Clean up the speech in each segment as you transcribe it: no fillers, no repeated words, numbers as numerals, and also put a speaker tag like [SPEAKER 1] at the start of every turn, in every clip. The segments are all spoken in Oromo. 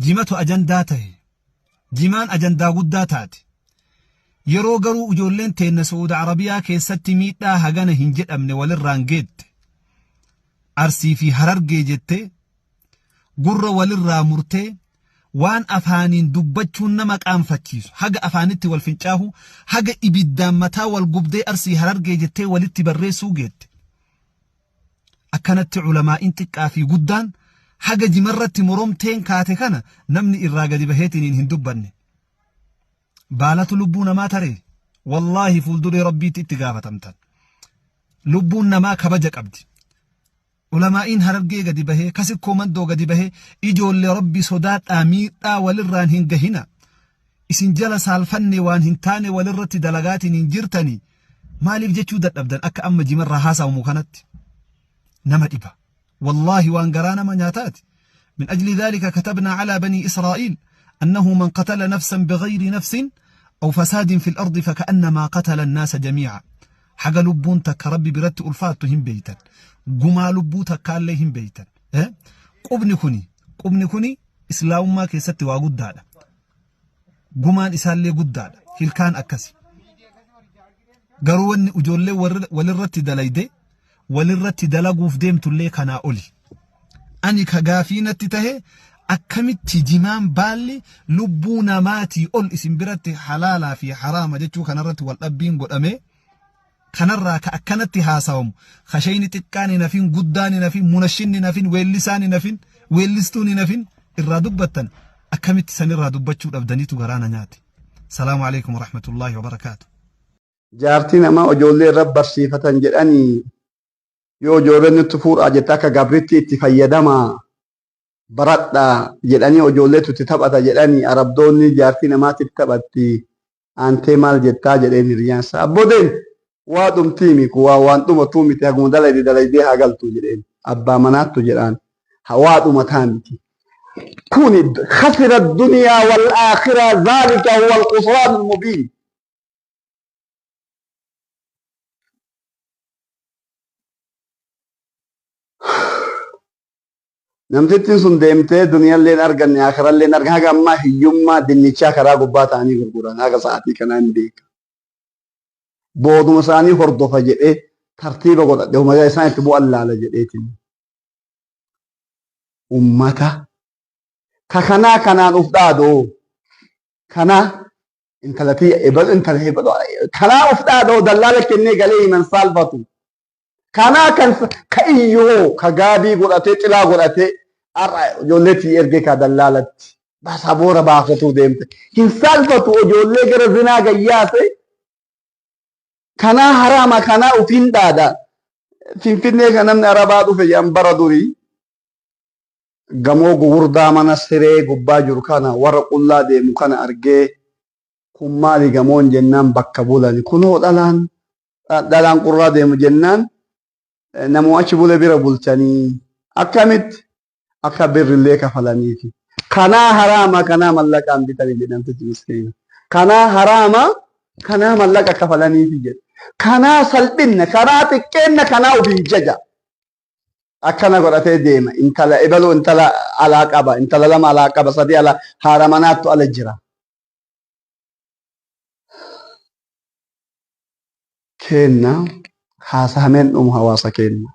[SPEAKER 1] jimatu ajandaa ta'e jimaan ajandaa guddaa taate yeroo garuu ijoolleen teenya Saudi Arabiyaa keessatti miidhaa hagana hin jedhamne walirraan geette Arsii fi Harargee jettee gurra walirraa murtee waan afaaniin dubbachuun nama qaanfachiisu haga afaanitti wal fincaahu haga ibiddaan mataa wal gubdee Arsii Harargee jettee walitti barreessuu geette akkanatti ulamaa'in xiqqaa fi guddaan haga jimarratti moromteen kaate kana namni irraa gadi baheetiin hin dubbanne baalatu lubbuu namaa taree wallahi fuulduree rabbiitti itti gaafatamtan lubbuun namaa kabaja qabdi ulamaa'in Harargee gadi bahee kasikkoo mandoo gadi bahee ijoollee rabbi sodaadhaa miidhaa walirraan hin gahina isin jala saalfanne waan hin taane walirratti dalagaatiin hin jirtanii maaliif jechuu dadhabdan akka amma jimarraa haasa'amu kanatti nama dhiba والله وان قرانا ما ناتات من أجل ذلك كتبنا على بني إسرائيل أنه من قتل نفسا بغير نفس أو فساد في الأرض فكأنما قتل الناس جميعا حق لبون تك ربي برت ألفاتهم بيتا قما لبو تكاليهم بيتا قبن كني إسلام ما كيست واقود دادا قمان إسالي قد دادا هل كان أكسي قروان أجولي وللرت دلايدي walirratti dalaguuf deemtullee kana oli ani ka gaafiinatti tahe akkamitti jimaan baalli lubbuu namaati ol isin biratti halaalaa fi haraama jechuu kanarratti wal dhabbiin godhame kanarraa ka akkanatti haasawamu khashayni xiqqaani nafin guddaani nafin munashinni nafin weellisaani nafin weellistuuni nafin irraa dubbattan akkamitti sanirraa dubbachuu dhabdaniitu garaana nyaate salaamu alaykum wa rahmatullahi wa barakaatu
[SPEAKER 2] jaartii nama ijoollee irratti barsiifatan jedhanii yoo ijoolleen nutti fuudhaa jette akka gabriitti itti fayyadama baradha jedhanii ijoolleetu itti taphata jedhanii arabdoonni jaartii namaatiif taphatti antee maal jettaa jedheen hiriyaansa abboodeen waa dhumtiimi kuwaa waan dhumatu miti haguma dalaydee haa galtu jedheen abbaa manaattu jedhaan waa dhumataa miti kuni khasira addunyaa wal aakhira zaalika huwa alqusraan almubiin namtittiin sun deemtee duniyaalleen arganne akhiraalleen argan haga ammaa hiyyummaa dinnichaa karaa gubbaa ta'anii gurguran haga sa'aatii kanaan beeka booduma isaanii hordofa jedhee tartiiba godhadhe ummata isaan itti bu'an laala jedheetiin ummata kanaa kanaan uf dhaadoo kana intalatii intala kanaa uf dhaadoo dallaala kennee galee himan saalfatu kanaa kan ka iyyoo ka gaabii godhatee xilaa godhatee ijoolleetii ergee ka dallaalatti baasaboora baafatuu deemte hin saalfatu ijoollee gara zinaa gayyaase kanaa haraama kanaa ufiin dhaada finfinnee kan namni arabaa dhufe jedhan bara durii gamoo gugurdaa mana siree gubbaa jiru kana warra qullaa deemu kana argee kun maali gamoon jennaan bakka bulani kunoo dhalaan qurraa deemu jennaan namoo achi bule bira bulchanii akkamitti akka birrillee kafalaniifi kanaa haraama kanaa mallaqaan bitanii jedhamti miskiina kanaa haraama kanaa mallaqa kafalaniifi jedhe kanaa salphinna kanaa xiqqeenna kanaa ufiin jaja akkana godhatee deema intala ebaloo intala alaa qaba intala lama alaa qaba sadii alaa haaramanaattu ala jira kenna haasahameen dhumu hawaasa kenna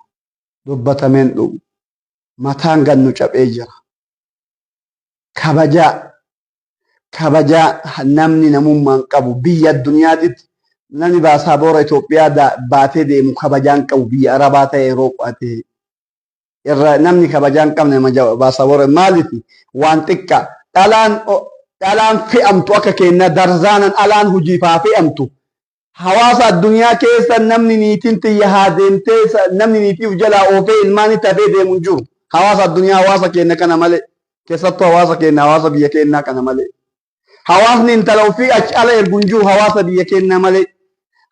[SPEAKER 2] dubbatameen dhumu mataan gannu cabee jira kabajaa namni namummaan qabu biyya addunyaatitti namni baasaboora Itoophiyaa baatee deemu kabajaan qabu biyya arabaa ta'e yeroo qo'atee irra namni kabajaan qabne baasaboora maalifi waan xiqqa dhalaan fe'amtu akka kenna darzaanan alaan hujiifaa fe'amtu hawaasa addunyaa keessa namni niitiin xiyya haa deemtee namni niitiif jalaa oofee ilmaan itti hafee deemu hin jiru hawaasa addunyaa hawaasa kenna kana malee keessattuu hawaasa kenna hawaasa biyya kennaa kana malee hawaasni intala ofii achi ala ergu hin jiru hawaasa biyya kennaa malee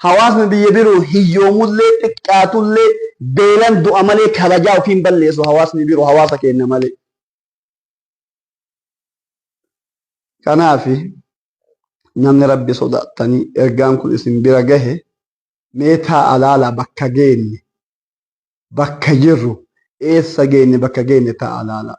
[SPEAKER 2] hawaasni biyya biroo hiyyoomullee xiqqaatullee beelan du'a malee kabajaa ofiin balleessu hawaasni biroo hawaasa kenna malee kanaafi namni rabbi sodaatanii ergaan kun isin bira gahe meetaa alaala bakka geenne bakka jirru eessa geenne bakka geenne ta'a alaala